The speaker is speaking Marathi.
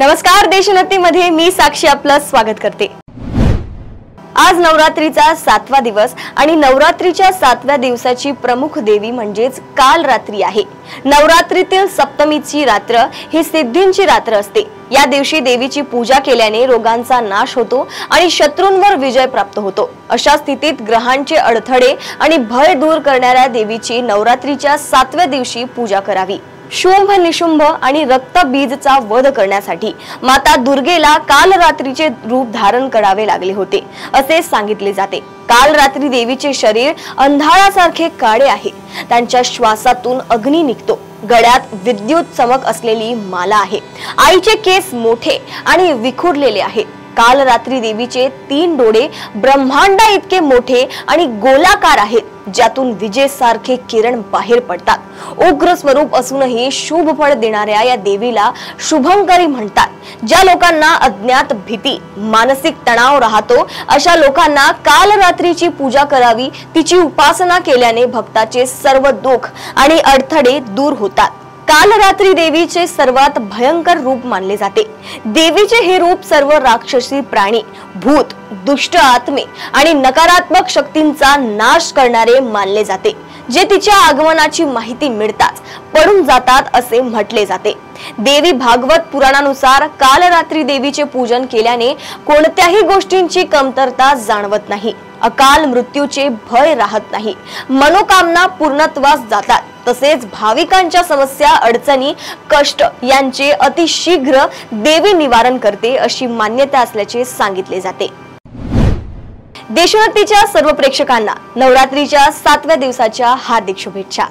नमस्कार, देशोन्नतीमध्ये मी साक्षी आपलं स्वागत करते। आज नवरात्रीचा 7वा दिवस आणि नवरात्रीच्या 7व्या दिवसाची प्रमुख देवी म्हणजेच काल रात्री आहे। नवरात्रीतील सप्तमीची रात्र ही सिद्धींची रात्र असते। या दिवशी देवीची पूजा केल्याने रोगांचा नाश होतो आणि शत्रूंवर विजय प्राप्त होतो। अशा स्थितीत ग्रहांचे अडथळे आणि भय दूर करणाऱ्या देवीची नवरात्रीच्या 7व्या दिवशी पूजा करावी। शुंभ निशुंभ आणि रक्तबीजचा वध करण्यासाठी माता दुर्गेला काल रात्रीचे रूप धारण करावे लागले होते असे सांगितले जाते। काल रात्री देवीचे शरीर अंधारासारखे काळे आहे। त्यांच्या श्वासातून अग्नी निघतो। गळ्यात विद्युत चमक असलेली माला आहे। आईचे केस मोठे आणि विखुरलेले आहेत। काल रात्री देवीचे 3 डोळे ब्रह्मांडा इतके मोठे आणि गोलाकार आहेत, ज्यातून विजेसारखे किरण बाहेर पडतात। उग्र स्वरूप असूनही शुभ फळ देणाऱ्या या देवीला शुभंकरी म्हणतात। ज्या लोकांना अज्ञात भीती, मानसिक तणाव राहतो अशा लोकांना काल रात्रीची पूजा करावी। तिची उपासना केल्याने भक्ताचे सर्व दुःख आणि अडथळे दूर होतात। काल रात्री देवीचे सर्वात भयंकर रूप मानले जाते। देवीचे हे रूप सर्व राक्षसी प्राणी, भूत, दुष्ट आत्मे आणि नकारात्मक शक्तींचा नाश करणारे मानले जाते, जे तिच्या आगमनाची माहिती मिळताच पळून जातात असे म्हटले जाते। देवी भागवत पुराणानुसार काल रात्री देवीचे पूजन केल्याने कोणत्याही गोष्टींची कमतरता जाणवत नाही, अकाल मृत्यूचे भय राहत नाही, मनोकामना पूर्णत्वास जातात। तसेच भाविकांच्या समस्या, अडचणी, कष्ट यांचे अतिशीघ्र देवी निवारण करते अशी मान्यता असल्याचे सांगितले जाते। देशोन्नतीच्या सर्व प्रेक्षकांना नवरात्रीच्या 7व्या दिवसाच्या हार्दिक शुभेच्छा।